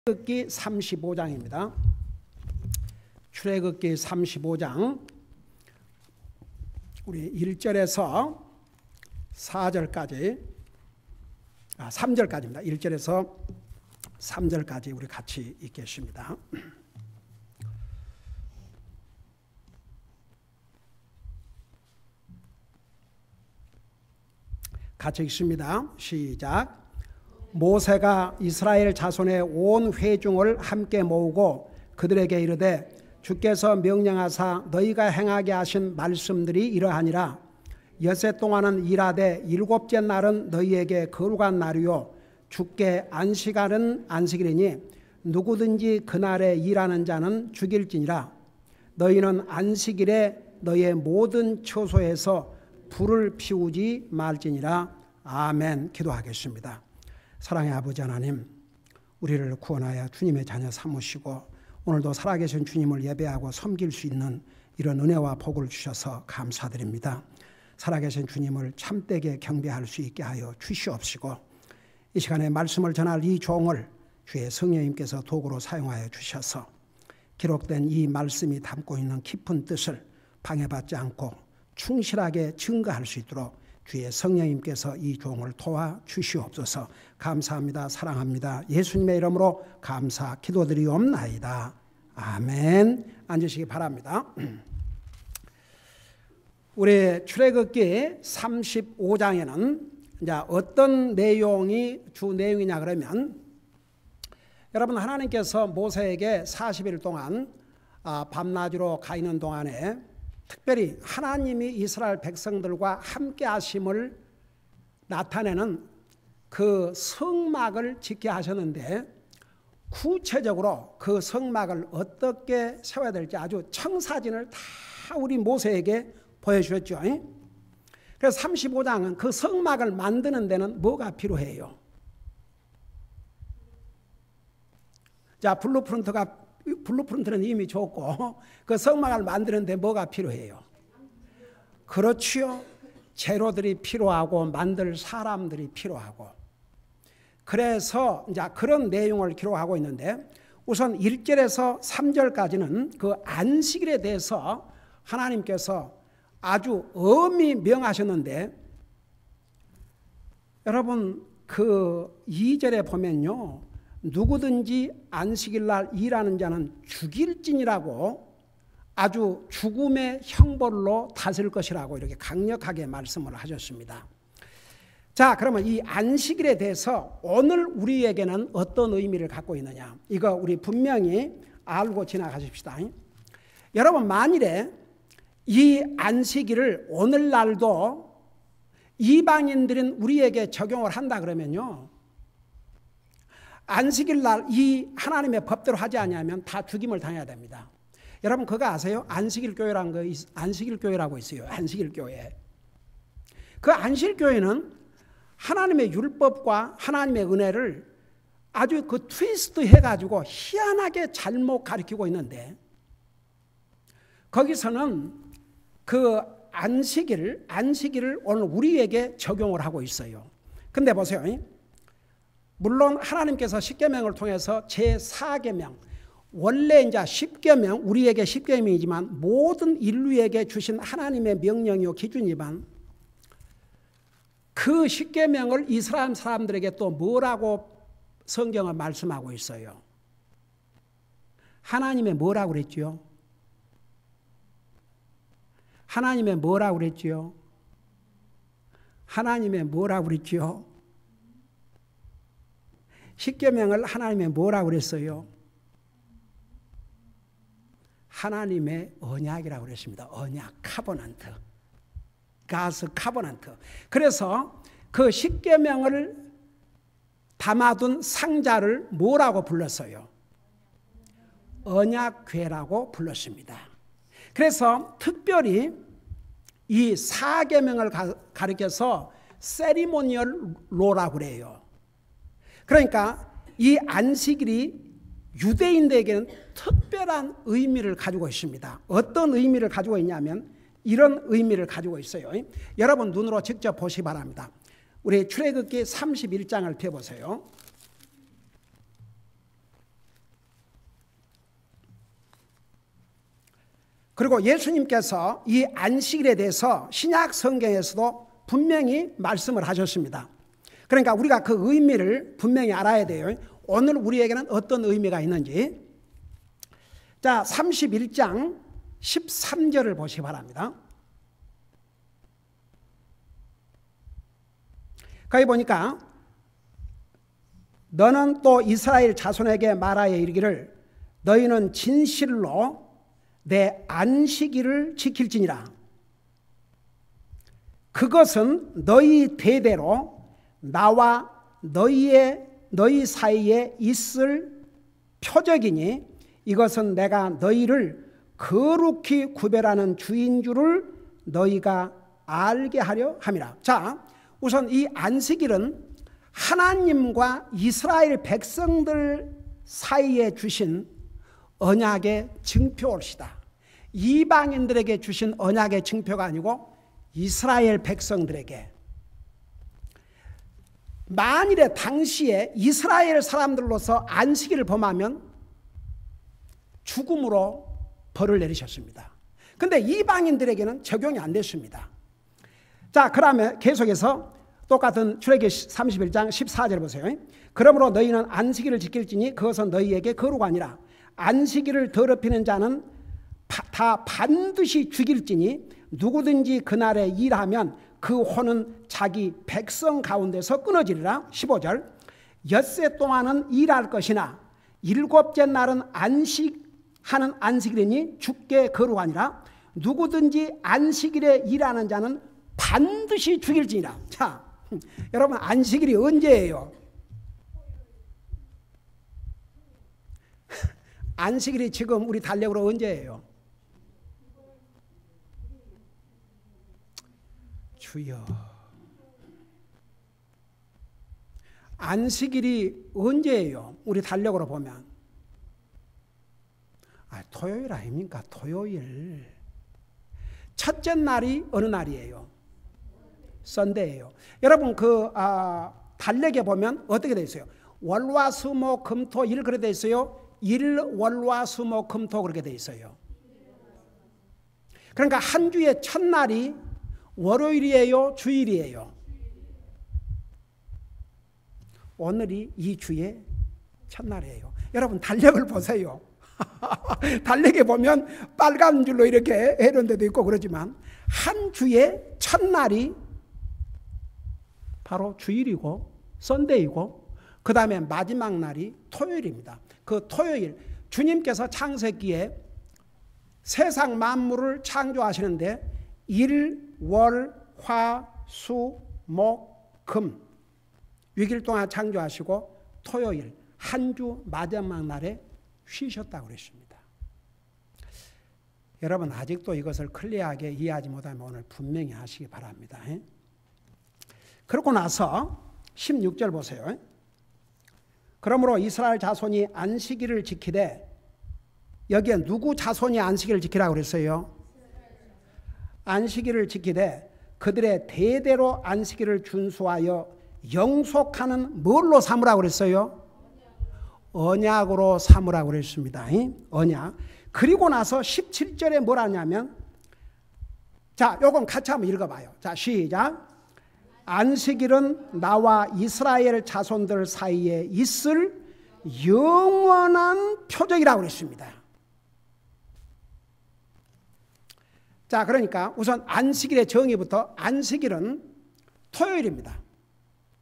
출애굽기 35장입니다. 출애굽기 35장 우리 1절에서 4절까지 3절까지입니다. 1절에서 3절까지 우리 같이 읽겠습니다. 같이 읽습니다. 시작. 모세가 이스라엘 자손의 온 회중을 함께 모으고 그들에게 이르되 주께서 명령하사 너희가 행하게 하신 말씀들이 이러하니라. 엿새 동안은 일하되 일곱째 날은 너희에게 거룩한 날이요 주께 안식일은 안식일이니 누구든지 그날에 일하는 자는 죽일지니라. 너희는 안식일에 너희의 모든 처소에서 불을 피우지 말지니라. 아멘. 기도하겠습니다. 사랑의 아버지 하나님, 우리를 구원하여 주님의 자녀 삼으시고 오늘도 살아계신 주님을 예배하고 섬길 수 있는 이런 은혜와 복을 주셔서 감사드립니다. 살아계신 주님을 참되게 경배할 수 있게 하여 주시옵시고 이 시간에 말씀을 전할 이 종을 주의 성령님께서 도구로 사용하여 주셔서 기록된 이 말씀이 담고 있는 깊은 뜻을 방해받지 않고 충실하게 증거할 수 있도록 주의 성령님께서 이 종을 도와 주시옵소서. 감사합니다. 사랑합니다. 예수님의 이름으로 감사 기도드리옵나이다. 아멘. 앉으시기 바랍니다. 우리 출애굽기 35장에는 이제 어떤 내용이 주 내용이냐 그러면, 여러분, 하나님께서 모세에게 40일 동안 밤낮으로 가 있는 동안에 특별히 하나님이 이스라엘 백성들과 함께 하심을 나타내는 그 성막을 짓게 하셨는데, 구체적으로 그 성막을 어떻게 세워야 될지 아주 청사진을 다 우리 모세에게 보여주셨죠. 그래서 35장은 그 성막을 만드는 데는 뭐가 필요해요? 자, 블루프린트는 이미 좋고 그 성막을 만드는데 뭐가 필요해요? 그렇지요. 재료들이 필요하고 만들 사람들이 필요하고. 그래서 이제 그런 내용을 기록하고 있는데, 우선 1절에서 3절까지는 그 안식일에 대해서 하나님께서 아주 엄히 명하셨는데, 여러분 그 2절에 보면요, 누구든지 안식일날 일하는 자는 죽일지니라고 아주 죽음의 형벌로 다스릴 것이라고 이렇게 강력하게 말씀을 하셨습니다. 자, 그러면 이 안식일에 대해서 오늘 우리에게는 어떤 의미를 갖고 있느냐, 이거 우리 분명히 알고 지나가십시다. 여러분, 만일에 이 안식일을 오늘날도 이방인들은 우리에게 적용을 한다 그러면요, 안식일 날 이 하나님의 법대로 하지 않으면 다 죽임을 당해야 됩니다. 여러분 그거 아세요? 안식일 교회라고 있어요. 안식일 교회. 그 안식일 교회는 하나님의 율법과 하나님의 은혜를 아주 그 트위스트 해가지고 희한하게 잘못 가르치고 있는데, 거기서는 그 안식일을 오늘 우리에게 적용을 하고 있어요. 근데 보세요. 물론 하나님께서 십계명을 통해서 제4계명, 원래 이제 10계명, 우리에게 10계명이지만 모든 인류에게 주신 하나님의 명령이요 기준이지만, 그 10계명을 이스라엘 사람들에게 또 뭐라고 성경은 말씀하고 있어요? 하나님의 뭐라고 그랬지요? 하나님의 뭐라고 그랬지요? 하나님의 뭐라고 그랬지요? 십계명을 하나님의 뭐라고 그랬어요? 하나님의 언약이라고 그랬습니다. 언약, 카버넌트. 가스 카버넌트. 그래서 그 십계명을 담아둔 상자를 뭐라고 불렀어요? 언약궤라고 불렀습니다. 그래서 특별히 이 4계명을 가리켜서 세리모니얼 로라고 그래요. 그러니까 이 안식일이 유대인들에게는 특별한 의미를 가지고 있습니다. 어떤 의미를 가지고 있냐면 이런 의미를 가지고 있어요. 여러분 눈으로 직접 보시기 바랍니다. 우리 출애굽기 31장을 펴보세요. 그리고 예수님께서 이 안식일에 대해서 신약 성경에서도 분명히 말씀을 하셨습니다. 그러니까 우리가 그 의미를 분명히 알아야 돼요. 오늘 우리에게는 어떤 의미가 있는지. 자, 31장 13절을 보시기 바랍니다. 거기 보니까 너는 또 이스라엘 자손에게 말하여 이르기를 너희는 진실로 내 안식일을 지킬지니라. 그것은 너희 대대로 나와 너희 사이에 있을 표적이니 이것은 내가 너희를 거룩히 구별하는 주인 줄을 너희가 알게 하려 함이라. 자, 우선 이 안식일은 하나님과 이스라엘 백성들 사이에 주신 언약의 증표올시다. 이방인들에게 주신 언약의 증표가 아니고 이스라엘 백성들에게. 만일에 당시에 이스라엘 사람들로서 안식일을 범하면 죽음으로 벌을 내리셨습니다. 그런데 이방인들에게는 적용이 안 됐습니다. 자, 그러면 계속해서 똑같은 출애굽기 31장 14절 보세요. 그러므로 너희는 안식일을 지킬지니 그것은 너희에게 거룩 아니라 안식일을 더럽히는 자는 다 반드시 죽일지니 누구든지 그날에 일하면 그 혼은 자기 백성 가운데서 끊어지리라. 15절 엿새 동안은 일할 것이나 일곱째 날은 안식하는 안식일이니 주께 거룩하니라. 누구든지 안식일에 일하는 자는 반드시 죽일지니라. 자, 여러분 안식일이 언제예요? 안식일이 지금 우리 달력으로 언제예요? 주여. 안식일이 언제예요? 우리 달력으로 보면. 토요일 아닙니까? 토요일. 첫째 날이 어느 날이에요? 썬데이예요. 여러분 달력에 보면 어떻게 돼 있어요? 월화수목금토일 그렇게 돼 있어요. 일 월화수목금토 그렇게 돼 있어요. 그러니까 한 주의 첫날이 월요일이에요, 주일이에요? 오늘이 이 주의 첫날이에요. 여러분 달력을 보세요. 달력에 보면 빨간 줄로 이렇게 해놓은 데도 있고 그러지만 한 주의 첫날이 바로 주일이고 썬데이고 그 다음에 마지막 날이 토요일입니다. 그 토요일 주님께서 창세기에 세상 만물을 창조하시는데 일, 월, 화, 수, 목, 금 6일 동안 창조하시고 토요일 한 주 마지막 날에 쉬셨다고 그랬습니다. 여러분 아직도 이것을 클리어하게 이해하지 못하면 오늘 분명히 하시기 바랍니다. 그러고 나서 16절 보세요. 그러므로 이스라엘 자손이 안식일을 지키되 여기에 누구 자손이 안식일을 지키라고 그랬어요? 안식일을 지키되 그들의 대대로 안식일을 준수하여 영속하는 뭘로 삼으라고 그랬어요? 언약으로 삼으라고 그랬습니다. 언약. 그리고 나서 17절에 뭘 하냐면 자, 요건 같이 한번 읽어봐요. 자, 시작. 안식일은 나와 이스라엘 자손들 사이에 있을 영원한 표적이라고 그랬습니다. 자, 그러니까 우선 안식일의 정의부터 안식일은 토요일입니다.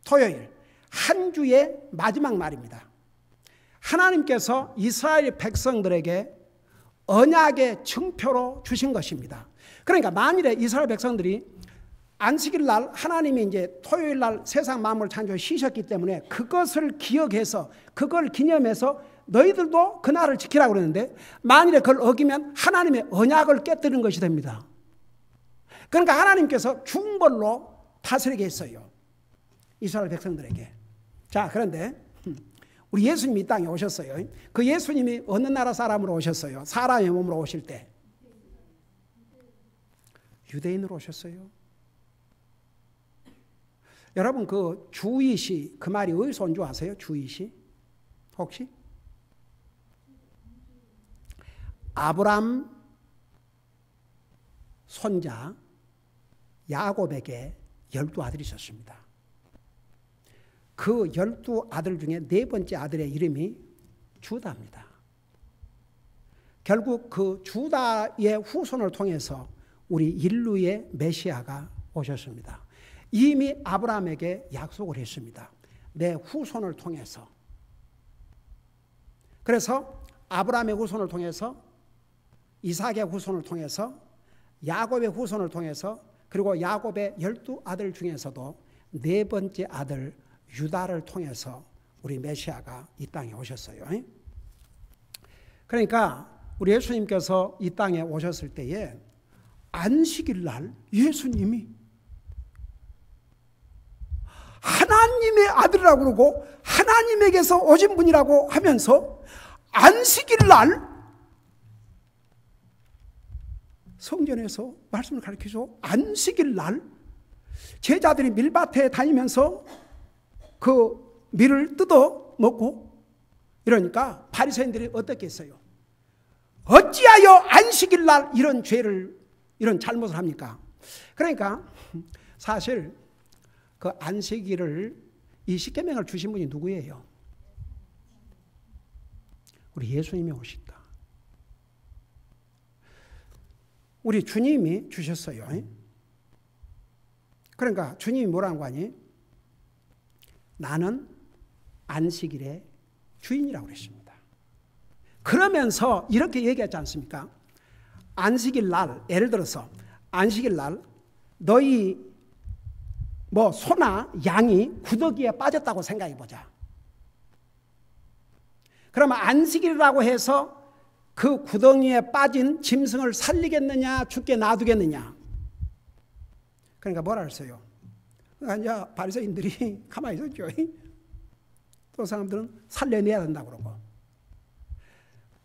토요일. 한 주의 마지막 날입니다. 하나님께서 이스라엘 백성들에게 언약의 증표로 주신 것입니다. 그러니까 만일에 이스라엘 백성들이 안식일 날 하나님이 이제 토요일 날 세상 만물을 창조해 쉬셨기 때문에 그것을 기억해서 그걸 기념해서 너희들도 그날을 지키라고 그러는데 만일에 그걸 어기면 하나님의 언약을 깨뜨리는 것이 됩니다. 그러니까 하나님께서 중벌로 다스리게 했어요. 이스라엘 백성들에게. 자, 그런데 우리 예수님이 이 땅에 오셨어요. 그 예수님이 어느 나라 사람으로 오셨어요? 사람의 몸으로 오실 때. 유대인으로 오셨어요. 여러분 그 주이시 그 말이 어디서 온 줄 아세요? 주이시? 혹시? 아브람 손자 야곱에게 12아들이 있었습니다. 그 12아들 중에 네 번째 아들의 이름이 주다입니다. 결국 그 주다의 후손을 통해서 우리 인류의 메시아가 오셨습니다. 이미 아브라함에게 약속을 했습니다. 내 후손을 통해서. 그래서 아브라함의 후손을 통해서, 이삭의 후손을 통해서, 야곱의 후손을 통해서, 그리고 야곱의 12아들 중에서도 네 번째 아들 유다를 통해서 우리 메시아가 이 땅에 오셨어요. 그러니까 우리 예수님께서 이 땅에 오셨을 때에 안식일 날 예수님이 하나님의 아들이라고 그러고 하나님에게서 오신 분이라고 하면서 안식일 날 성전에서 말씀을 가르치죠. 안식일 날 제자들이 밀밭에 다니면서 그 밀을 뜯어 먹고 이러니까 바리새인들이 어떻게 했어요? 어찌하여 안식일 날 이런 죄를, 이런 잘못을 합니까? 그러니까 사실 그 안식일을, 이 십계명을 주신 분이 누구예요? 우리 예수님이 오셨다. 우리 주님이 주셨어요. 그러니까 주님이 뭐라는 거 아니? 나는 안식일의 주인이라고 그랬습니다. 그러면서 이렇게 얘기하지 않습니까? 안식일 날, 예를 들어서 안식일 날 너희 소나 양이 구더기에 빠졌다고 생각해 보자. 그러면 안식일이라고 해서 그 구덩이에 빠진 짐승을 살리겠느냐, 죽게 놔두겠느냐? 그러니까 뭐라 했어요? 그러니까 이제 바리새인들이 가만히 있었죠. 또 사람들은 살려내야 된다고 그러고.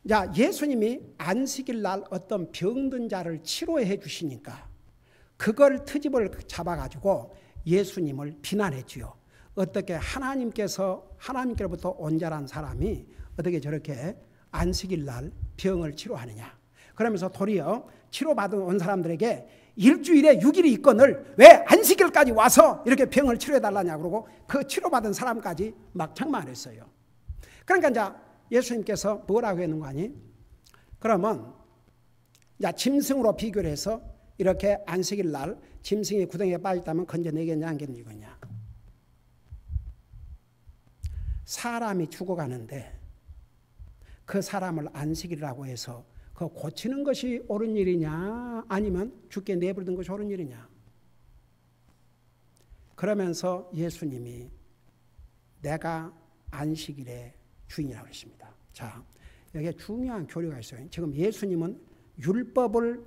자, 예수님이 안식일 날 어떤 병든 자를 치료해 주시니까 그걸 트집을 잡아가지고 예수님을 비난했지요. 어떻게 하나님께로부터 온 자란 사람이 어떻게 저렇게 안식일 날 병을 치료하느냐. 그러면서 도리어 치료받은 온 사람들에게 일주일에 6일이 있거늘 왜 안식일까지 와서 이렇게 병을 치료해달라냐 그러고 그 치료받은 사람까지 막 책망했어요. 그러니까 이제 예수님께서 뭐라고 했는 거 아니? 그러면 이제 짐승으로 비교를 해서 이렇게 안식일 날 짐승이 구덩이에 빠졌다면 건져내겠냐 안 건져내겠냐. 사람이 죽어가는데 그 사람을 안식일이라고 해서 그 고치는 것이 옳은 일이냐 아니면 죽게 내버리는 것이 옳은 일이냐. 그러면서 예수님이 내가 안식일의 주인이라고 했습니다. 자, 여기에 중요한 교리가 있어요. 지금 예수님은 율법을,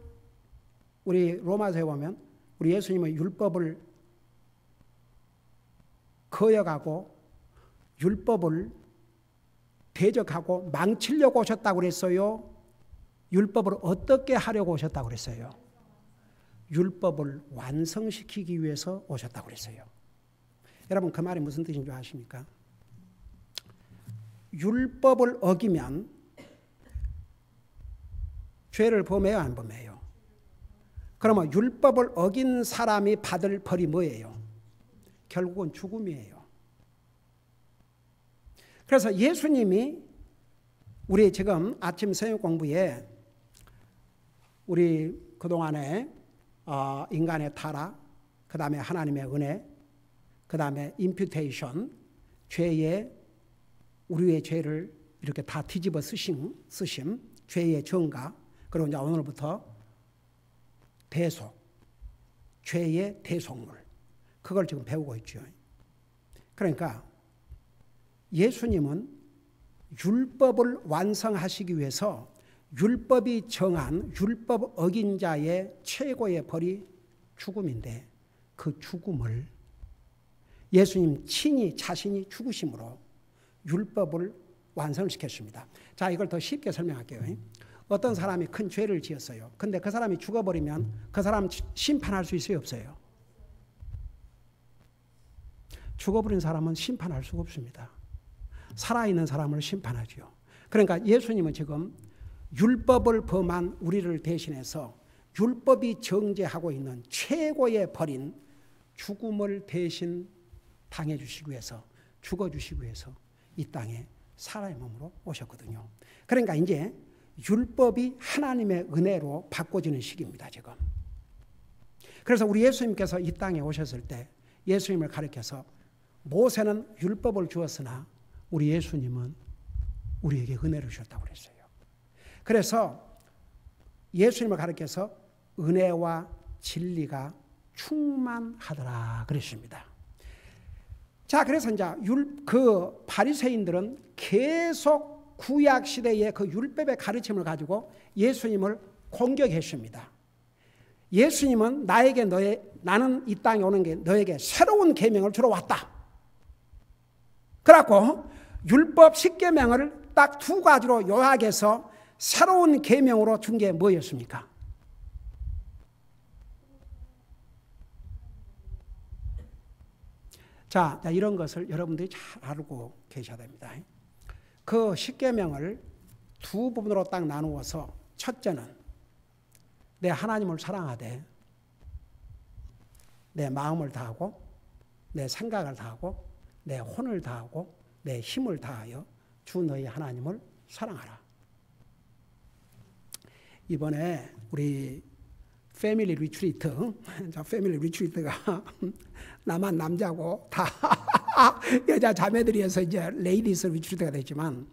우리 로마서에 보면 우리 예수님은 율법을 거역하고 율법을 대적하고 망치려고 오셨다고 그랬어요? 율법을 어떻게 하려고 오셨다고 그랬어요? 율법을 완성시키기 위해서 오셨다고 그랬어요. 여러분 그 말이 무슨 뜻인 줄 아십니까? 율법을 어기면 죄를 범해요, 안 범해요? 그러면 율법을 어긴 사람이 받을 벌이 뭐예요? 결국은 죽음이에요. 그래서 예수님이 우리 지금 아침 새벽 공부에 우리 그동안에 인간의 타락, 그 다음에 하나님의 은혜, 그 다음에 임퓨테이션, 우리의 죄를 이렇게 다 뒤집어 쓰심, 죄의 정가, 그리고 이제 오늘부터 대속, 죄의 대속물, 그걸 지금 배우고 있죠. 그러니까 예수님은 율법을 완성하시기 위해서 율법이 정한 율법 어긴 자의 최고의 벌이 죽음인데 그 죽음을 예수님 친히 자신이 죽으심으로 율법을 완성시켰습니다. 자, 이걸 더 쉽게 설명할게요. 어떤 사람이 큰 죄를 지었어요. 근데 그 사람이 죽어버리면 그 사람 심판할 수 있어요, 없어요? 죽어버린 사람은 심판할 수가 없습니다. 살아있는 사람을 심판하죠. 그러니까 예수님은 지금 율법을 범한 우리를 대신해서 율법이 정죄하고 있는 최고의 벌인 죽음을 대신 당해주시기 위해서, 죽어주시기 위해서 이 땅에 사람의 몸으로 오셨거든요. 그러니까 이제 율법이 하나님의 은혜로 바꿔지는 시기입니다, 지금. 그래서 우리 예수님께서 이 땅에 오셨을 때 예수님을 가리켜서 모세는 율법을 주었으나 우리 예수님은 우리에게 은혜를 주셨다고 그랬어요. 그래서 예수님을 가리켜서 은혜와 진리가 충만하더라 그랬습니다. 자, 그래서 이제 그 바리새인들은 계속 구약 시대의 그 율법의 가르침을 가지고 예수님을 공격했습니다. 예수님은 나는 이 땅에 오는 게 너에게 새로운 계명을 주러 왔다. 그래갖고 율법 10계명을 딱 두 가지로 요약해서 새로운 계명으로 준 게 뭐였습니까? 자, 이런 것을 여러분들이 잘 알고 계셔야 됩니다. 그 10계명을 두 부분으로 딱 나누어서 첫째는 내 하나님을 사랑하되 내 마음을 다하고 내 생각을 다하고 내 혼을 다하고 내 힘을 다하여 주 너희 하나님을 사랑하라. 이번에 우리 패밀리 리트리트가 나만 남자고 다 여자 자매들이어서 이제 레이디스 리트리트가 됐지만,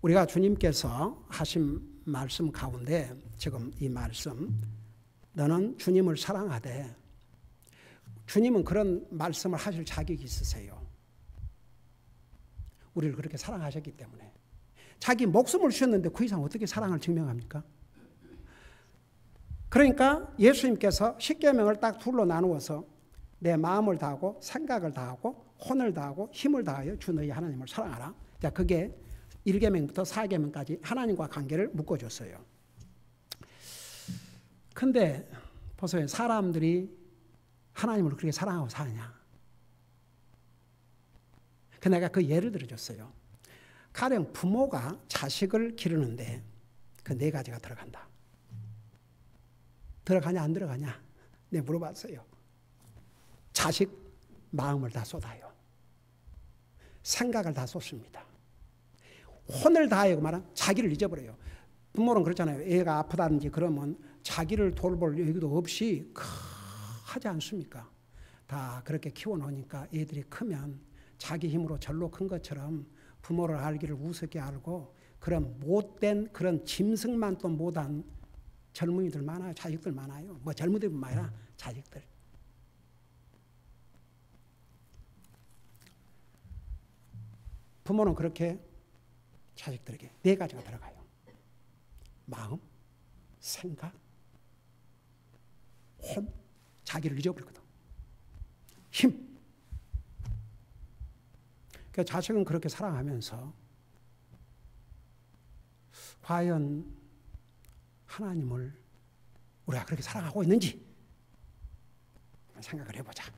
우리가 주님께서 하신 말씀 가운데 지금 이 말씀, 너는 주님을 사랑하되, 주님은 그런 말씀을 하실 자격이 있으세요. 우리를 그렇게 사랑하셨기 때문에. 자기 목숨을 주셨는데 그 이상 어떻게 사랑을 증명합니까? 그러니까 예수님께서 10계명을 딱 둘로 나누어서 내 마음을 다하고 생각을 다하고 혼을 다하고 힘을 다하여 주 너희 하나님을 사랑하라. 자, 그게 1계명부터 4계명까지 하나님과 관계를 묶어줬어요. 근데 보세요. 사람들이 하나님을 그렇게 사랑하고 사느냐. 그 내가 그 예를 들어줬어요. 가령 부모가 자식을 기르는데 그 네 가지가 들어간다. 들어가냐 안 들어가냐? 네, 물어봤어요. 자식 마음을 다 쏟아요. 생각을 다 쏟습니다. 혼을 다하여 말은 자기를 잊어버려요. 부모는 그렇잖아요. 애가 아프다든지 그러면 자기를 돌볼 여유도 없이 하지 않습니까? 다 그렇게 키워놓으니까 애들이 크면 자기 힘으로 절로 큰 것처럼 부모를 알기를 우습게 알고 그런 못된 그런 짐승만 또 못한 젊은이들 많아요. 자식들 많아요. 뭐 젊은이들뿐만 아니라 자식들. 부모는 그렇게 자식들에게 네 가지가 들어가요. 마음, 생각, 혼, 자기를 잊어버리거든. 힘. 그러니까 자식은 그렇게 사랑하면서 과연 하나님을 우리가 그렇게 사랑하고 있는지 생각을 해보자.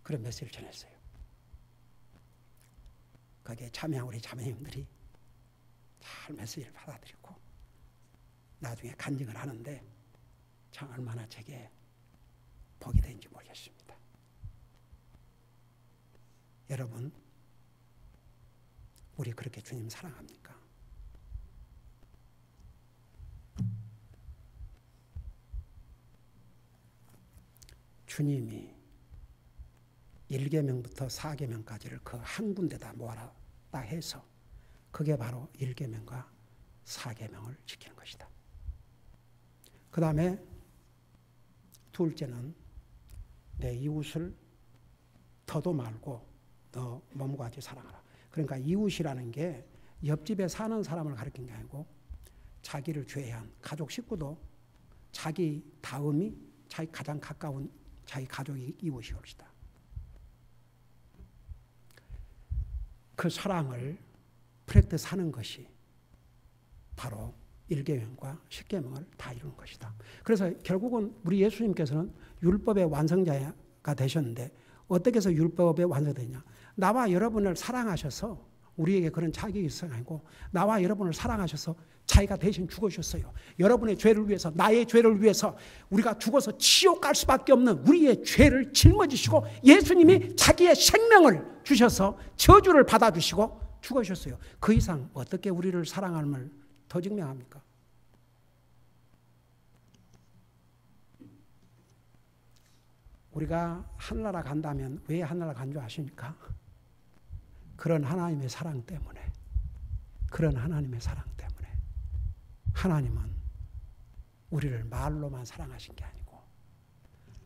그런 메시지를 전했어요. 거기에 참여한 우리 자매님들이 잘 메시지를 받아들이고 나중에 간증을 하는데 참 얼마나 제게 복이 된지 모르겠습니다. 여러분, 우리 그렇게 주님 사랑합니까? 주님이 1계명부터 4계명까지를 그 한 군데다 모아라 딱 해서 그게 바로 1계명과 4계명을 지키는 것이다. 그 다음에 둘째는 내 이웃을 더도 말고 너 몸과 같이 사랑하라. 그러니까 이웃이라는 게 옆집에 사는 사람을 가리키는 게 아니고 자기를 죄한 가족 식구도 자기 다음이 자기 가장 가까운 자기 가족이 이웃이 옵시다. 그 사랑을 프랙티스 하는 것이 바로 1계명과 10계명을 다 이루는 것이다. 그래서 결국은 우리 예수님께서는 율법의 완성자가 되셨는데 어떻게 해서 율법의 완성되냐? 나와 여러분을 사랑하셔서 우리에게 그런 자격이 있어야 아니고 나와 여러분을 사랑하셔서 자기가 대신 죽으셨어요. 여러분의 죄를 위해서, 나의 죄를 위해서 우리가 죽어서 지옥 갈 수밖에 없는 우리의 죄를 짊어지시고 예수님이 자기의 생명을 주셔서 저주를 받아주시고 죽으셨어요. 그 이상 어떻게 우리를 사랑함을 더 증명합니까? 우리가 하늘나라 간다면 왜 하늘나라 간 줄 아십니까? 그런 하나님의 사랑 때문에, 그런 하나님의 사랑 때문에. 하나님은 우리를 말로만 사랑하신 게 아니고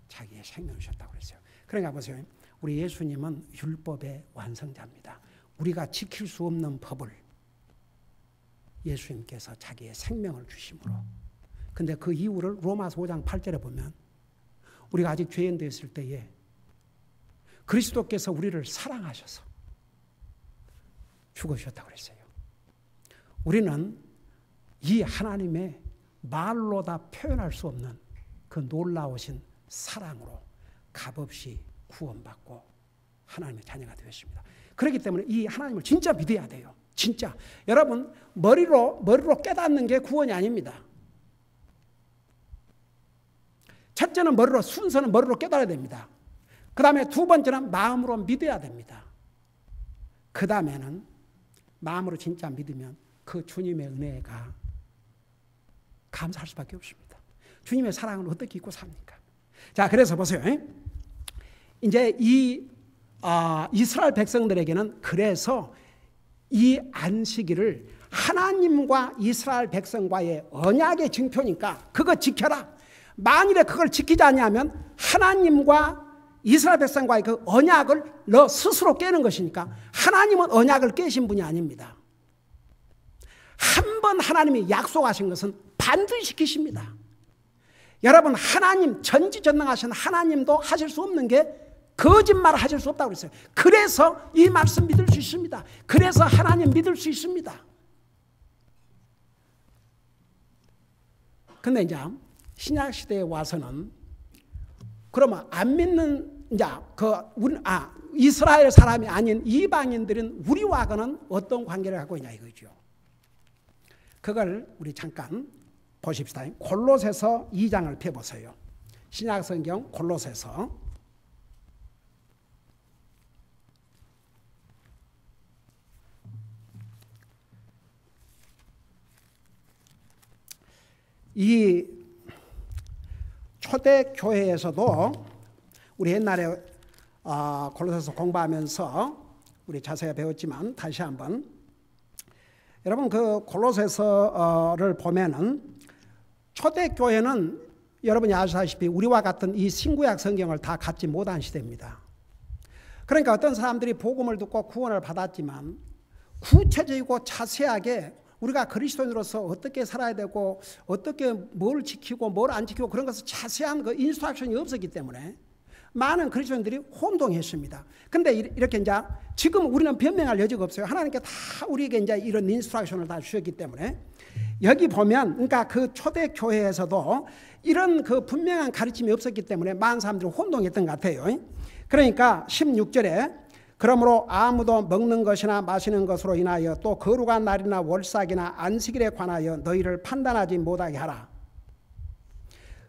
자기의 생명을 주셨다고 그랬어요. 그러니까 보세요. 우리 예수님은 율법의 완성자입니다. 우리가 지킬 수 없는 법을 예수님께서 자기의 생명을 주심으로. 근데 그 이유를 로마서 5장 8절에 보면 우리가 아직 죄인 되었을 때에 그리스도께서 우리를 사랑하셔서 죽으셨다고 그랬어요. 우리는 이 하나님의 말로 다 표현할 수 없는 그 놀라우신 사랑으로 값없이 구원받고 하나님의 자녀가 되었습니다. 그렇기 때문에 이 하나님을 진짜 믿어야 돼요. 진짜. 여러분, 머리로 깨닫는 게 구원이 아닙니다. 첫째는 순서는 머리로 깨달아야 됩니다. 그 다음에 두 번째는 마음으로 믿어야 됩니다. 그 다음에는 마음으로 진짜 믿으면 그 주님의 은혜가 감사할 수밖에 없습니다. 주님의 사랑을 어떻게 잊고 삽니까? 자, 그래서 보세요. 이제 이스라엘 백성들에게는 그래서 이 안식일을 하나님과 이스라엘 백성과의 언약의 증표니까 그거 지켜라. 만일에 그걸 지키지 않으면 하나님과 이스라엘 백성과의 그 언약을 너 스스로 깨는 것이니까 하나님은 언약을 깨신 분이 아닙니다. 한 번 하나님이 약속하신 것은 반드시 지키십니다. 여러분, 하나님, 전지전능하신 하나님도 하실 수 없는 게 거짓말을 하실 수 없다고 그랬어요. 그래서 이 말씀 믿을 수 있습니다. 그래서 하나님 믿을 수 있습니다. 근데 이제 신약 시대에 와서는 그러면 안 믿는 이스라엘 사람이 아닌 이방인들은 우리와는 어떤 관계를 갖고 있냐 이거죠. 그걸 우리 잠깐 보십시다. 골로새서 2장을 펴보세요. 신약 성경 골로새서 이 초대교회에서도 우리 옛날에 골로새서 공부하면서 우리 자세히 배웠지만 다시 한번 여러분 그 골로새서를 보면은 초대교회는 여러분이 아시다시피 우리와 같은 이 신구약 성경을 다 갖지 못한 시대입니다. 그러니까 어떤 사람들이 복음을 듣고 구원을 받았지만 구체적이고 자세하게 우리가 그리스도인으로서 어떻게 살아야 되고 어떻게 뭘 지키고 뭘 안 지키고 그런 것을 자세한 그 인스트럭션이 없었기 때문에 많은 그리스도인들이 혼동했습니다. 근데 이렇게 이제 지금 우리는 변명할 여지가 없어요. 하나님께 다 우리에게 이제 이런 인스트럭션을 다 주셨기 때문에 여기 보면 그러니까 그 초대 교회에서도 이런 그 분명한 가르침이 없었기 때문에 많은 사람들이 혼동했던 것 같아요. 그러니까 16절에 그러므로 아무도 먹는 것이나 마시는 것으로 인하여 또 거룩한 날이나 월삭이나 안식일에 관하여 너희를 판단하지 못하게 하라.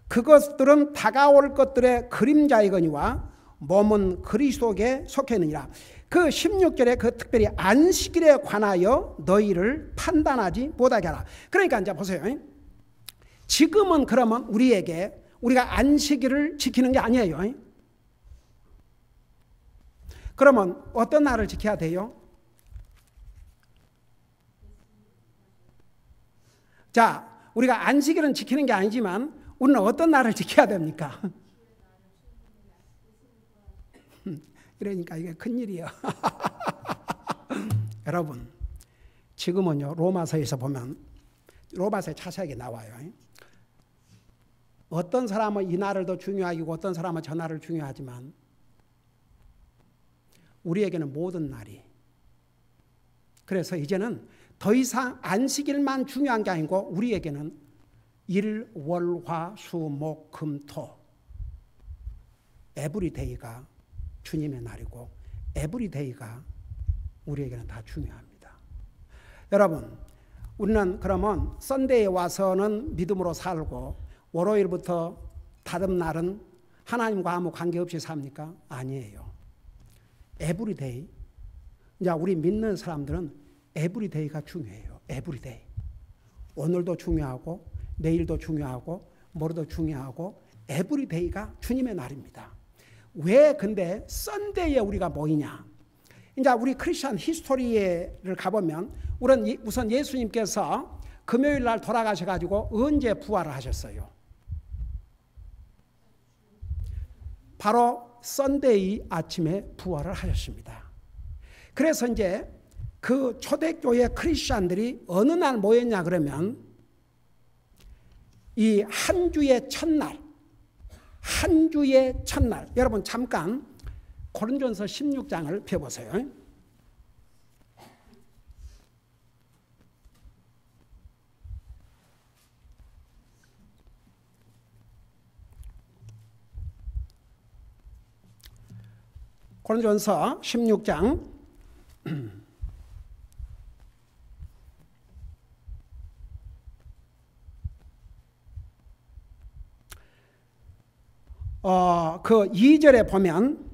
그것들은 다가올 것들의 그림자이거니와 몸은 그리스도께 속해 있느니라. 그 16절에 그 특별히 안식일에 관하여 너희를 판단하지 못하게 하라. 그러니까 이제 보세요. 지금은 그러면 우리가 안식일을 지키는 게 아니에요. 그러면 어떤 날을 지켜야 돼요? 자, 우리가 안식일은 지키는 게 아니지만 우리는 어떤 날을 지켜야 됩니까? 그러니까 이게 큰일이에요. 여러분, 지금은요 로마서에서 보면 로마서에 자세하게 나와요. 어떤 사람은 이 날을 더 중요하고 어떤 사람은 저 날을 중요하지만 우리에게는 모든 날이. 그래서 이제는 더 이상 안식일만 중요한 게 아니고 우리에게는 일, 월, 화, 수, 목, 금, 토 에브리데이가 주님의 날이고 에브리데이가 우리에게는 다 중요합니다. 여러분, 우리는 그러면 썬데이에 와서는 믿음으로 살고 월요일부터 다른 날은 하나님과 아무 관계없이 삽니까? 아니에요. 에브리데이. 이제 우리 믿는 사람들은 에브리데이가 중요해요. 에브리데이. 오늘도 중요하고 내일도 중요하고 모레도 중요하고 에브리데이가 주님의 날입니다. 왜 근데 썬데이에 우리가 모이냐? 이제 우리 크리스천 히스토리를 가보면 우선 예수님께서 금요일 날 돌아가셔가지고 언제 부활을 하셨어요? 바로 썬데이 아침에 부활을 하셨습니다. 그래서 이제 그 초대교회 크리스천들이 어느 날 모였냐 그러면 이 한 주의 첫날 여러분 잠깐 고린도전서 16장을 펴보세요. 고린도전서 16장 2절에 보면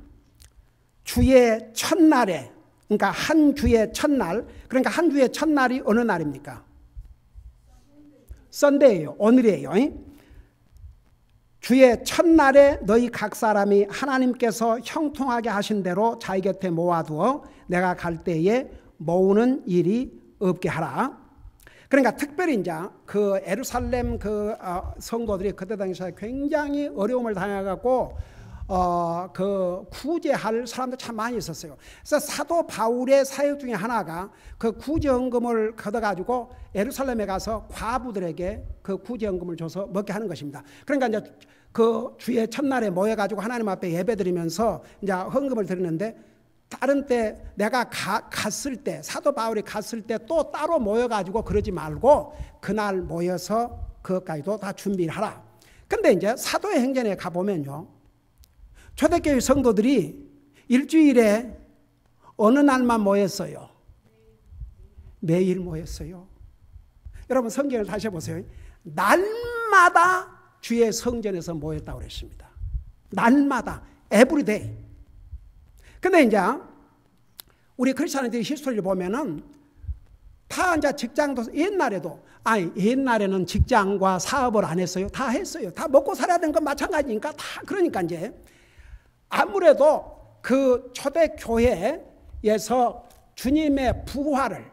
주의 첫날에, 그러니까 한 주의 첫날, 그러니까 한 주의 첫날이 어느 날입니까? 썬데이예요. 오늘이에요. 주의 첫날에 너희 각 사람이 하나님께서 형통하게 하신 대로 자기 곁에 모아두어 내가 갈 때에 모으는 일이 없게 하라. 그러니까 특별히 이제 그 예루살렘 성도들이 그때 당시에 굉장히 어려움을 당해갖고 그 구제할 사람도 참 많이 있었어요. 그래서 사도 바울의 사역 중에 하나가 그 구제헌금을 걷어가지고 예루살렘에 가서 과부들에게 그 구제헌금을 줘서 먹게 하는 것입니다. 그러니까 이제 그 주의 첫날에 모여가지고 하나님 앞에 예배드리면서 이제 헌금을 드리는데 다른 때 내가 갔을 때 사도 바울이 갔을 때 또 따로 모여가지고 그러지 말고 그날 모여서 그것까지도 다 준비를 하라. 근데 이제 사도의 행전에 가보면요, 초대교회 성도들이 일주일에 어느 날만 모였어요? 매일 모였어요. 여러분 성경을 다시 보세요. 날마다 주의 성전에서 모였다고 그랬습니다. 날마다 에브리데이. 근데 이제 우리 크리스천들이 히스토리를 보면은 다 이제 직장도 옛날에는 직장과 사업을 안 했어요. 다 했어요. 다 먹고 살아야 되는 건 마찬가지니까 다. 그러니까 이제 아무래도 그 초대교회에서 주님의 부활을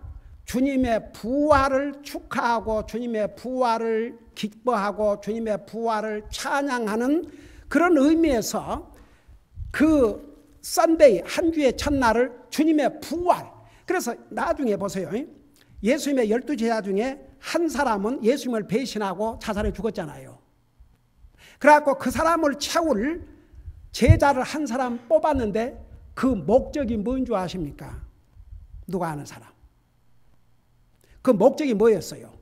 축하하고 주님의 부활을 기뻐하고 주님의 부활을 찬양하는 그런 의미에서 그 썬데이 한 주의 첫날을 주님의 부활. 그래서 나중에 보세요. 예수님의 12제자 중에 한 사람은 예수님을 배신하고 자살해 죽었잖아요. 그래갖고 그 사람을 채울 제자를 한 사람 뽑았는데 그 목적이 뭔 줄 아십니까? 누가 아는 사람? 그 목적이 뭐였어요?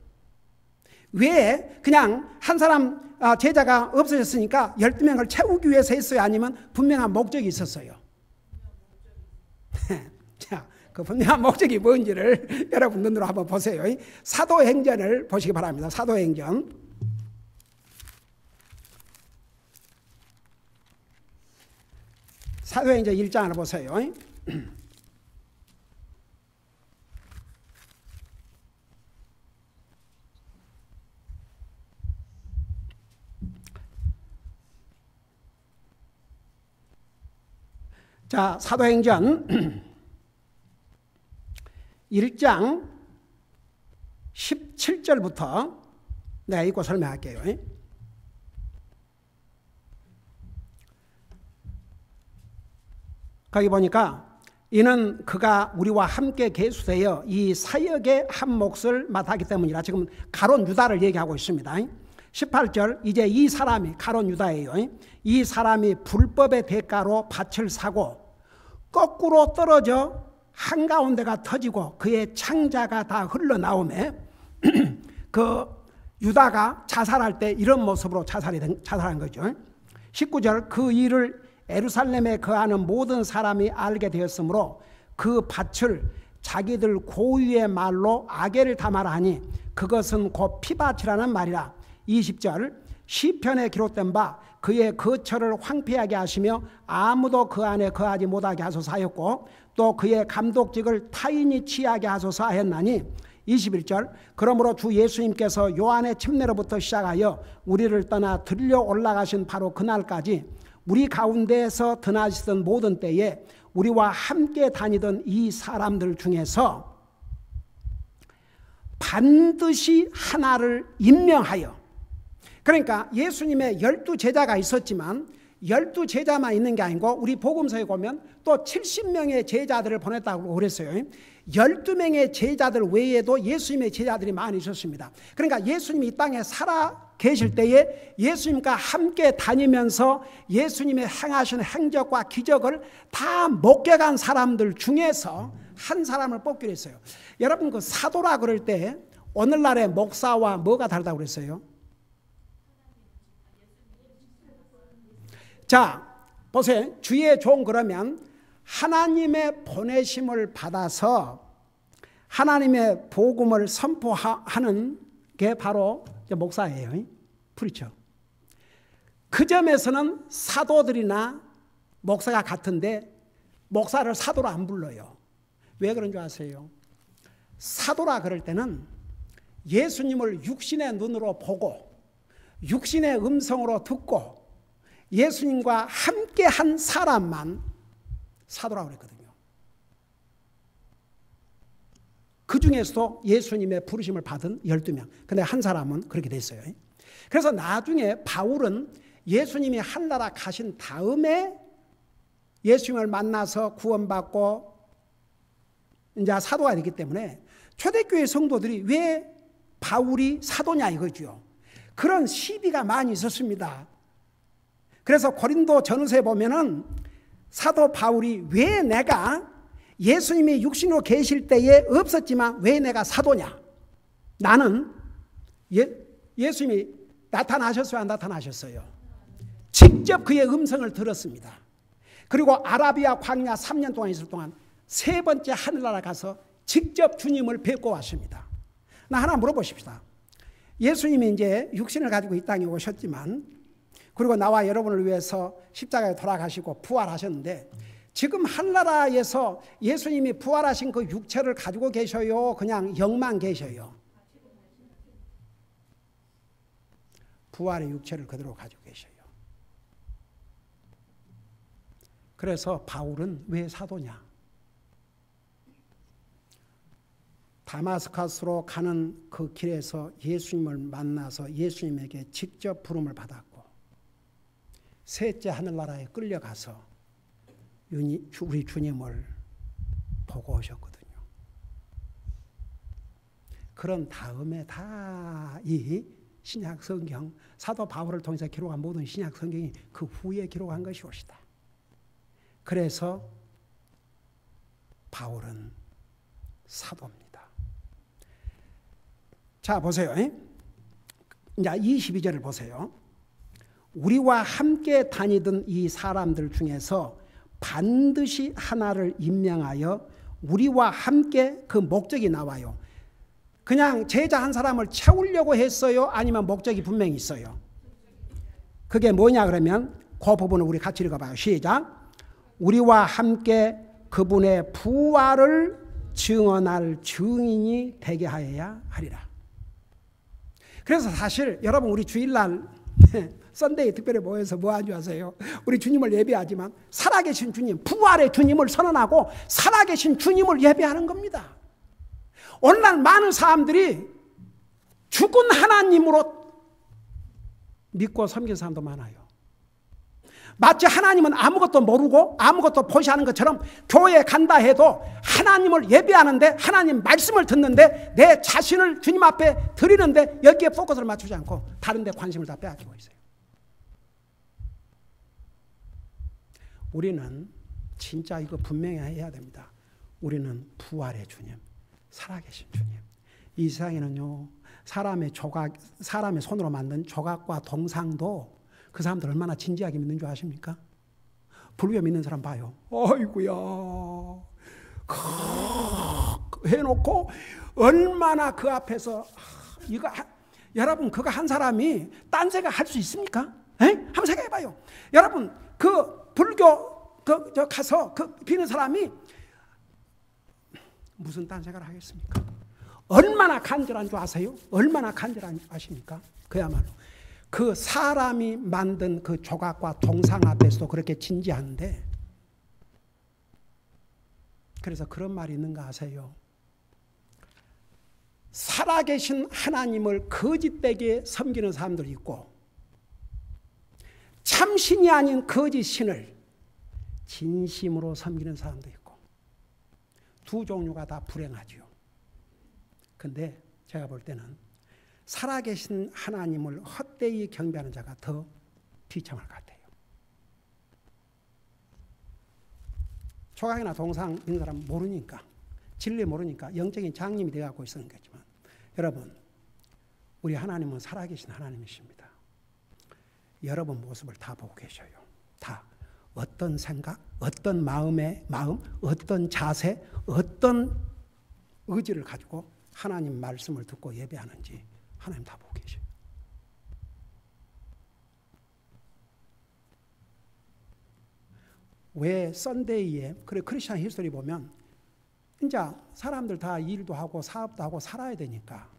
왜 그냥 한 사람 제자가 없어졌으니까 12명을 채우기 위해서 했어요? 아니면 분명한 목적이 있었어요? 자, 그 분명한 목적이 뭔지를 여러분 눈으로 한번 보세요. 사도행전을 보시기 바랍니다. 사도행전 1장을 보세요. 자, 사도행전 1장 17절부터 내가 읽고 설명할게요. 거기 보니까 이는 그가 우리와 함께 계수되어 이 사역의 한 몫을 맡았기 때문이라. 지금 가론 유다를 얘기하고 있습니다. 18절, 이제 이 사람이 가론 유다예요. 이 사람이 불법의 대가로 밭을 사고 거꾸로 떨어져 한가운데가 터지고 그의 창자가 다 흘러나오매 그 유다가 자살할 때 이런 모습으로 자살한 거죠. 19절, 그 일을 예루살렘에 거하는 모든 사람이 알게 되었으므로 그 밭을 자기들 고유의 말로 악애를 담아라니 그것은 곧 피밭이라는 말이라. 20절 시편에 기록된 바 그의 거처를 황폐하게 하시며 아무도 그 안에 거하지 못하게 하소서 하였고 또 그의 감독직을 타인이 취하게 하소서 하였나니 21절 그러므로 주 예수님께서 요한의 침례로부터 시작하여 우리를 떠나 들려 올라가신 바로 그날까지 우리 가운데에서 드나시던 모든 때에 우리와 함께 다니던 이 사람들 중에서 반드시 하나를 임명하여, 그러니까 예수님의 12제자가 있었지만 12제자만 있는 게 아니고 우리 복음서에 보면 또 70명의 제자들을 보냈다고 그랬어요. 12명의 제자들 외에도 예수님의 제자들이 많이 있었습니다. 그러니까 예수님이 이 땅에 살아 계실 때에 예수님과 함께 다니면서 예수님의 행하신 행적과 기적을 다 목격한 사람들 중에서 한 사람을 뽑기로 했어요. 여러분 그 사도라 그럴 때 오늘날의 목사와 뭐가 다르다고 그랬어요? 자, 보세요. 주의 종 그러면 하나님의 보내심을 받아서 하나님의 복음을 선포하는 게 바로 목사예요. 프리처. 그 점에서는 사도들이나 목사가 같은데 목사를 사도로 안 불러요. 왜 그런 줄 아세요? 사도라 그럴 때는 예수님을 육신의 눈으로 보고 육신의 음성으로 듣고 예수님과 함께 한 사람만 사도라고 그랬거든요. 그 중에서도 예수님의 부르심을 받은 12명. 근데 한 사람은 그렇게 됐어요. 그래서 나중에 바울은 예수님이 한나라 가신 다음에 예수님을 만나서 구원받고 이제 사도가 되기 때문에 초대교회 성도들이 왜 바울이 사도냐 이거죠. 그런 시비가 많이 있었습니다. 그래서 고린도 전후서에 보면은 사도 바울이 왜 내가 예수님이 육신으로 계실 때에 없었지만 왜 내가 사도냐? 나는 예수님이 나타나셨어요? 안 나타나셨어요? 직접 그의 음성을 들었습니다. 그리고 아라비아 광야 3년 동안 있을 동안 세 번째 하늘나라 가서 직접 주님을 뵙고 왔습니다. 나 하나 물어보십시다. 예수님이 이제 육신을 가지고 이 땅에 오셨지만 그리고 나와 여러분을 위해서 십자가에 돌아가시고 부활하셨는데 지금 하늘나라에서 예수님이 부활하신 그 육체를 가지고 계셔요? 그냥 영만 계셔요? 부활의 육체를 그대로 가지고 계셔요. 그래서 바울은 왜 사도냐? 다마스커스로 가는 그 길에서 예수님을 만나서 예수님에게 직접 부름을 받았고 셋째 하늘나라에 끌려가서 우리 주님을 보고 오셨거든요. 그런 다음에 다 이 신약 성경 사도 바울을 통해서 기록한 모든 신약 성경이 그 후에 기록한 것이옵시다. 그래서 바울은 사도입니다. 자 보세요. 이제 22절을 보세요. 우리와 함께 다니던 이 사람들 중에서 반드시 하나를 임명하여 우리와 함께 그 목적이 나와요. 그냥 제자 한 사람을 채우려고 했어요? 아니면 목적이 분명히 있어요? 그게 뭐냐 그러면 그 부분을 우리 같이 읽어봐요. 시작. 우리와 함께 그분의 부활을 증언할 증인이 되게 하여야 하리라. 그래서 사실 여러분 우리 주일날 썬데이 특별히 모여서 뭐 하는 줄 아세요? 우리 주님을 예배하지만 살아계신 주님, 부활의 주님을 선언하고 살아계신 주님을 예배하는 겁니다. 오늘날 많은 사람들이 죽은 하나님으로 믿고 섬기는 사람도 많아요. 마치 하나님은 아무것도 모르고 아무것도 보시하는 것처럼 교회에 간다 해도 하나님을 예배하는데 하나님 말씀을 듣는데 내 자신을 주님 앞에 드리는데 여기에 포커스를 맞추지 않고 다른 데 관심을 다 빼앗기고 있어요. 우리는 진짜 이거 분명히 해야 됩니다. 우리는 부활의 주님, 살아계신 주님. 이 세상에는요, 사람의 손으로 만든 조각과 동상도 그 사람들 얼마나 진지하게 믿는 줄 아십니까? 불교 믿는 사람 봐요. 어이구야, 해놓고 얼마나 그 앞에서 여러분 그거 한 사람이 딴 생각 할 수 있습니까? 에? 한번 생각해봐요. 여러분 그 불교 저 가서 그 비는 사람이 무슨 딴 생각을 하겠습니까? 얼마나 간절한 줄 아세요? 얼마나 간절한 줄 아십니까? 그야말로 그 사람이 만든 그 조각과 동상 앞에서도 그렇게 진지한데, 그래서 그런 말이 있는가 아세요? 살아계신 하나님을 거짓되게 섬기는 사람들이 있고 참신이 아닌 거짓 신을 진심으로 섬기는 사람도 있고, 두 종류가 다 불행하지요. 근데 제가 볼 때는 살아계신 하나님을 헛되이 경배하는 자가 더 비참할 것 같아요. 조각이나 동상 있는 사람 모르니까, 진리 모르니까 영적인 장님이 되어가고 있는 거지만, 여러분 우리 하나님은 살아계신 하나님이십니다. 여러분 모습을 다 보고 계셔요. 다 어떤 생각, 어떤 마음, 어떤 자세, 어떤 의지를 가지고 하나님 말씀을 듣고 예배하는지 하나님 다 보고 계셔요. 왜 썬데이에, 그래 크리스천 히스토리 보면 이제 사람들 다 일도 하고 사업도 하고 살아야 되니까,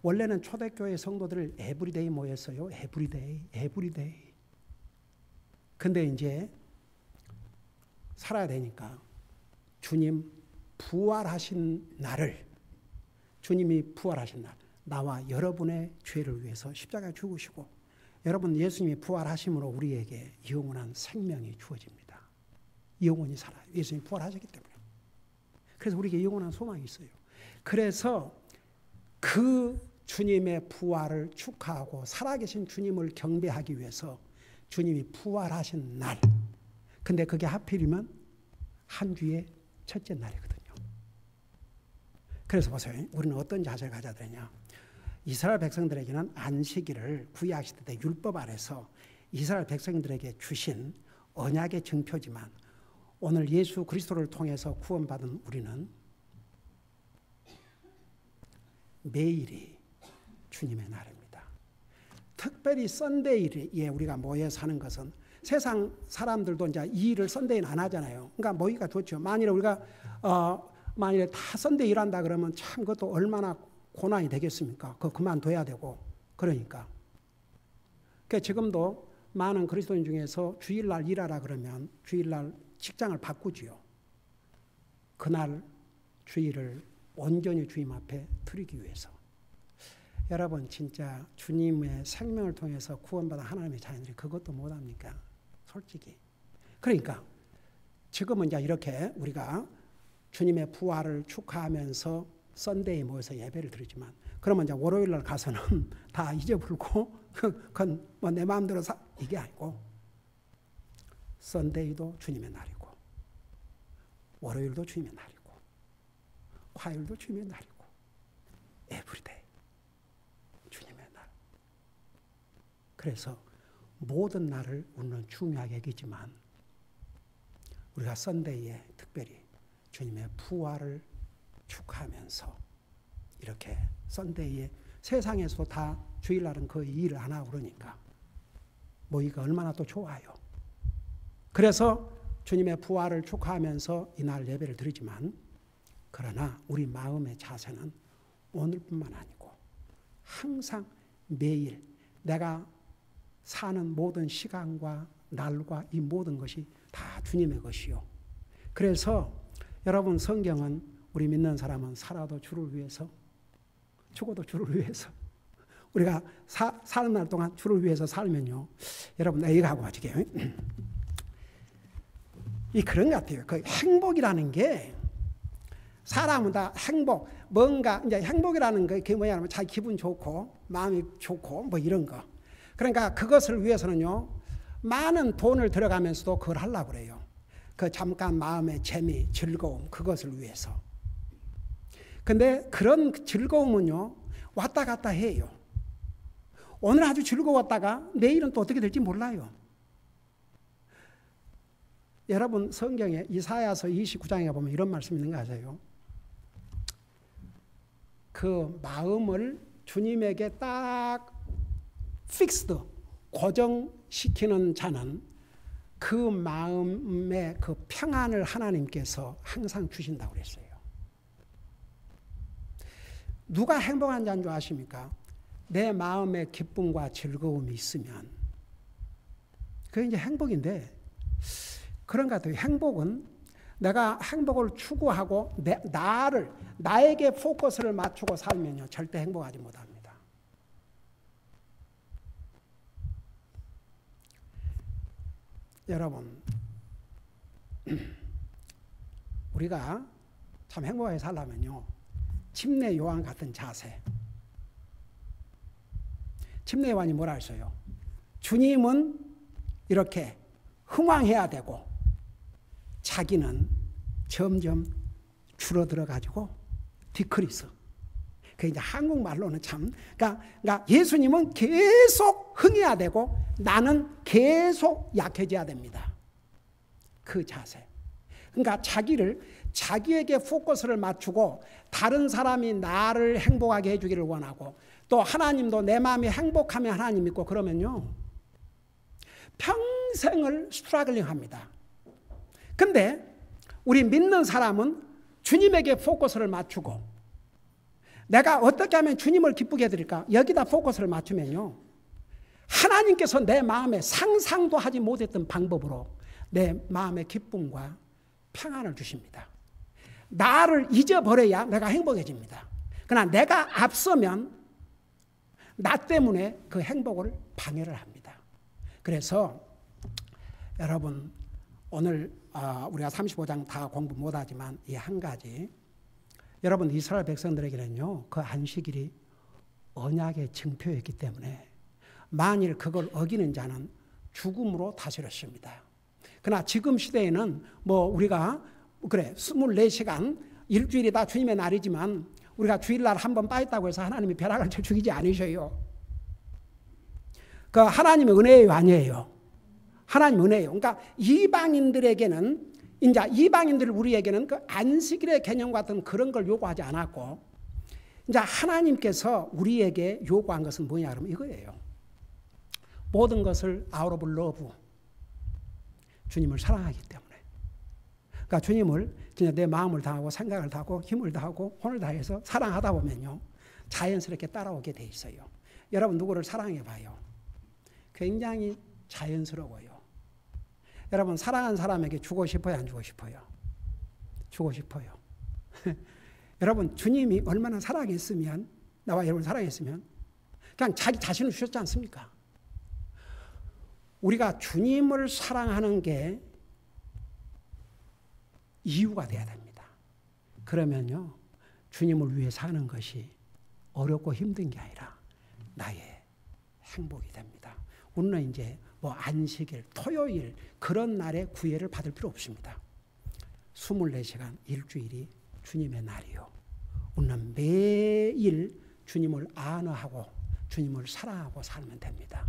원래는 초대교회 성도들 에브리데이 모였어요. 에브리데이. 근데 이제 살아야 되니까 주님 부활하신 날을, 주님이 부활하신 날, 나와 여러분의 죄를 위해서 십자가에 죽으시고 여러분 예수님이 부활하심으로 우리에게 영원한 생명이 주어집니다. 영원히 살아요. 예수님이 부활하셨기 때문에. 그래서 우리에게 영원한 소망이 있어요. 그래서 그 주님의 부활을 축하하고 살아계신 주님을 경배하기 위해서 주님이 부활하신 날, 근데 그게 하필이면 한 주의 첫째 날이거든요. 그래서 보세요. 우리는 어떤 자세를 가져야 되냐. 이스라엘 백성들에게는 안식일을 구약시대 때 율법 아래서 이스라엘 백성들에게 주신 언약의 증표지만, 오늘 예수 그리스도를 통해서 구원받은 우리는 매일이 주님의 날입니다. 특별히 썬데이에 우리가 모여 사는 것은, 세상 사람들도 이제 이 일을 썬데이는 안 하잖아요. 그러니까 모이기가 좋죠. 만일에 우리가 만일에 다 썬데이 일한다 그러면 참 그것도 얼마나 고난이 되겠습니까? 그거 그만둬야 되고. 그러니까 지금도 많은 그리스도인 중에서 주일날 일하라 그러면 주일날 직장을 바꾸지요. 그날 주일을 온전히 주님 앞에 드리기 위해서. 여러분 진짜 주님의 생명을 통해서 구원받은 하나님의 자녀들이 그것도 못합니까? 솔직히. 그러니까 지금은 이제 이렇게 우리가 주님의 부활을 축하하면서 썬데이에 모여서 예배를 드리지만, 그러면 이제 월요일날 가서는 다 잊어버리고 그건 뭐 내 마음대로 이게 아니고, 썬데이도 주님의 날이고, 월요일도 주님의 날이고, 화요일도 주님의 날이고, 에브리데이 주님의 날. 그래서 모든 날을 우리는 중요하게 여기지만, 우리가 썬데이에 특별히 주님의 부활을 축하하면서 이렇게 썬데이에, 세상에서도 다 주일날은 거의 일을 안 하고 그러니까 모이가 얼마나 또 좋아요. 그래서 주님의 부활을 축하하면서 이날 예배를 드리지만, 그러나 우리 마음의 자세는 오늘뿐만 아니고 항상 매일 내가 사는 모든 시간과 날과 이 모든 것이 다 주님의 것이요. 그래서 여러분 성경은 우리 믿는 사람은 살아도 주를 위해서, 죽어도 주를 위해서, 우리가 사는 날 동안 주를 위해서 살면요, 여러분 얘기하고 가지게 이 그런 것 같아요. 그 행복이라는 게, 사람은 다 행복, 뭔가 이제 행복이라는 게 그게 뭐냐면 자기 기분 좋고 마음이 좋고 뭐 이런 거. 그러니까 그것을 위해서는요, 많은 돈을 들어가면서도 그걸 하려고 그래요. 그 잠깐 마음의 재미, 즐거움, 그것을 위해서. 근데 그런 즐거움은요, 왔다 갔다 해요. 오늘 아주 즐거웠다가 내일은 또 어떻게 될지 몰라요. 여러분 성경에 이사야서 29장에 보면 이런 말씀 있는 거 아세요? 그 마음을 주님에게 딱 픽스드 고정시키는 자는 그 마음의 그 평안을 하나님께서 항상 주신다고 그랬어요. 누가 행복한 자인 줄 아십니까? 내 마음에 기쁨과 즐거움이 있으면 그게 이제 행복인데, 그런 것 같아요. 행복은 내가 행복을 추구하고 나에게 포커스를 맞추고 살면요 절대 행복하지 못합니다. 여러분, 우리가 참 행복하게 살려면요 침례 요한 같은 자세. 침례 요한이 뭐라 했어요? 주님은 이렇게 흥왕해야 되고 자기는 점점 줄어들어 가지고 디크리스. 그 이제 한국말로는 참, 그러니까 예수님은 계속 흥해야 되고 나는 계속 약해져야 됩니다. 그 자세. 그러니까 자기에게 포커스를 맞추고 다른 사람이 나를 행복하게 해주기를 원하고, 또 하나님도 내 마음이 행복하면 하나님 믿고 그러면요 평생을 스트러글링 합니다. 근데 우리 믿는 사람은 주님에게 포커스를 맞추고, 내가 어떻게 하면 주님을 기쁘게 해드릴까? 여기다 포커스를 맞추면요 하나님께서 내 마음에 상상도 하지 못했던 방법으로 내 마음의 기쁨과 평안을 주십니다. 나를 잊어버려야 내가 행복해집니다. 그러나 내가 앞서면 나 때문에 그 행복을 방해를 합니다. 그래서 여러분, 오늘 우리가 35장 다 공부 못하지만 이 한 가지, 여러분 이스라엘 백성들에게는요 그 안식일이 언약의 증표였기 때문에 만일 그걸 어기는 자는 죽음으로 다스렸습니다. 그러나 지금 시대에는 뭐 우리가 그래 24시간 일주일이 다 주님의 날이지만 우리가 주일날 한번 빠졌다고 해서 하나님이 벼락을 쳐 죽이지 않으셔요. 그 하나님의 은혜예요, 아니에요? 하나님 은혜예요. 그러니까 이방인들에게는, 이제 이방인들 우리에게는 그 안식일의 개념 같은 그런 걸 요구하지 않았고, 이제 하나님께서 우리에게 요구한 것은 뭐냐 그러면 이거예요. 모든 것을 out of love, 주님을 사랑하기 때문에. 그러니까 주님을 진짜 내 마음을 다하고 생각을 다하고 힘을 다하고 혼을 다해서 사랑하다 보면요 자연스럽게 따라오게 돼 있어요. 여러분 누구를 사랑해 봐요. 굉장히 자연스러워요. 여러분 사랑한 사람에게 주고 싶어요, 안 주고 싶어요? 주고 싶어요. 여러분 주님이 얼마나 사랑했으면, 나와 여러분 사랑했으면 그냥 자기 자신을 주셨지 않습니까? 우리가 주님을 사랑하는 게 이유가 돼야 됩니다. 그러면요 주님을 위해 사는 것이 어렵고 힘든 게 아니라 나의 행복이 됩니다. 우리는 이제 뭐 안식일, 토요일 그런 날에 구애를 받을 필요 없습니다. 24시간 일주일이 주님의 날이요. 우리는 매일 주님을 안어하고 주님을 사랑하고 살면 됩니다.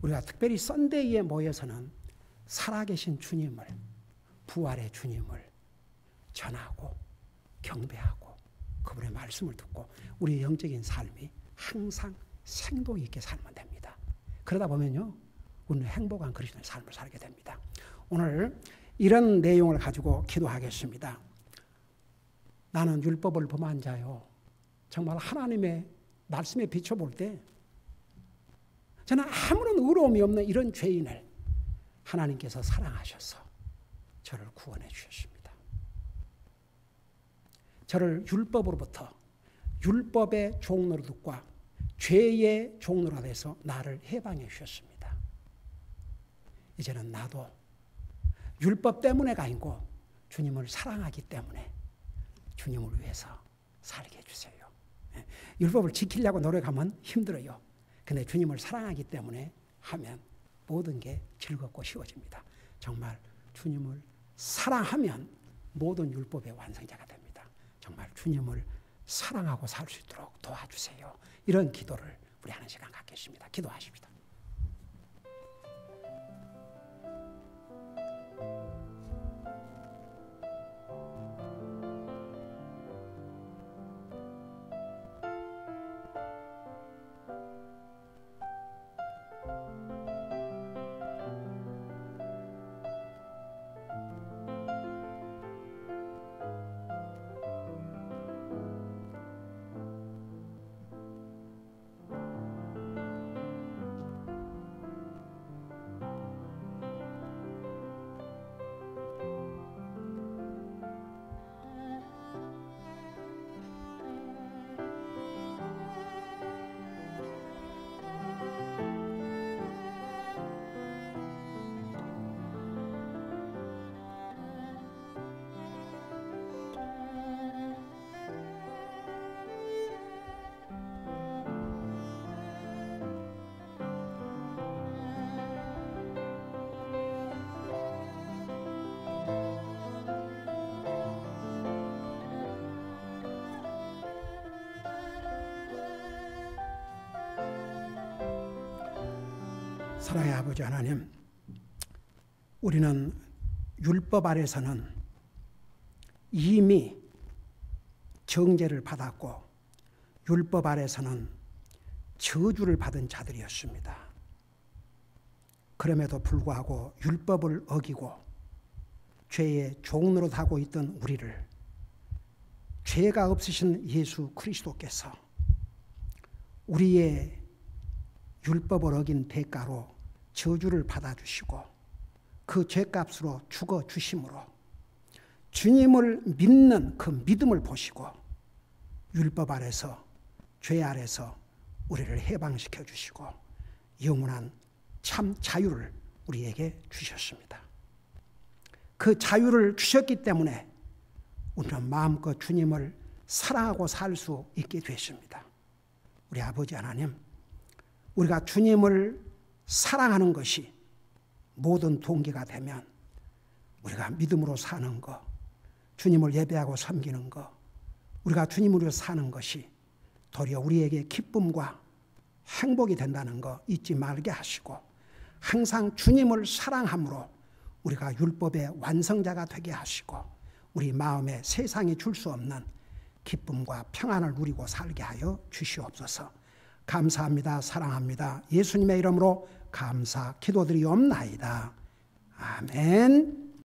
우리가 특별히 썬데이에 모여서는 살아계신 주님을, 부활의 주님을 전하고 경배하고 그분의 말씀을 듣고 우리의 영적인 삶이 항상 생동 있게 살면 됩니다. 그러다 보면요 우리는 행복한 그리스도의 삶을 살게 됩니다. 오늘 이런 내용을 가지고 기도하겠습니다. 나는 율법을 범한 자요. 정말 하나님의 말씀에 비춰볼 때 저는 아무런 의로움이 없는 이런 죄인을 하나님께서 사랑하셔서 저를 구원해 주셨습니다. 저를 율법으로부터 율법의 종노릇과 죄의 종노릇에서 나를 해방해 주셨습니다. 이제는 나도 율법 때문에가 아니고 주님을 사랑하기 때문에 주님을 위해서 살게 해주세요. 율법을 지키려고 노력하면 힘들어요. 근데 주님을 사랑하기 때문에 하면 모든 게 즐겁고 쉬워집니다. 정말 주님을 사랑하면 모든 율법의 완성자가 됩니다. 정말 주님을 사랑하고 살 수 있도록 도와주세요. 이런 기도를 우리 하는 시간 갖겠습니다. 기도하십니다. 사랑의 아버지 하나님, 우리는 율법 아래서는 이미 정죄를 받았고 율법 아래서는 저주를 받은 자들이었습니다. 그럼에도 불구하고 율법을 어기고 죄의 종노릇하고 있던 우리를 죄가 없으신 예수 그리스도께서 우리의 율법을 어긴 대가로 저주를 받아주시고 그 죄값으로 죽어주심으로 주님을 믿는 그 믿음을 보시고 율법 아래서 죄 아래서 우리를 해방시켜 주시고 영원한 참 자유를 우리에게 주셨습니다. 그 자유를 주셨기 때문에 우리는 마음껏 주님을 사랑하고 살 수 있게 됐습니다. 우리 아버지 하나님, 우리가 주님을 사랑하는 것이 모든 동기가 되면 우리가 믿음으로 사는 것, 주님을 예배하고 섬기는 것, 우리가 주님으로 사는 것이 도리어 우리에게 기쁨과 행복이 된다는 거 잊지 말게 하시고 항상 주님을 사랑함으로 우리가 율법의 완성자가 되게 하시고 우리 마음에 세상이 줄 수 없는 기쁨과 평안을 누리고 살게 하여 주시옵소서. 감사합니다. 사랑합니다. 예수님의 이름으로 감사 기도드리옵나이다. 아멘.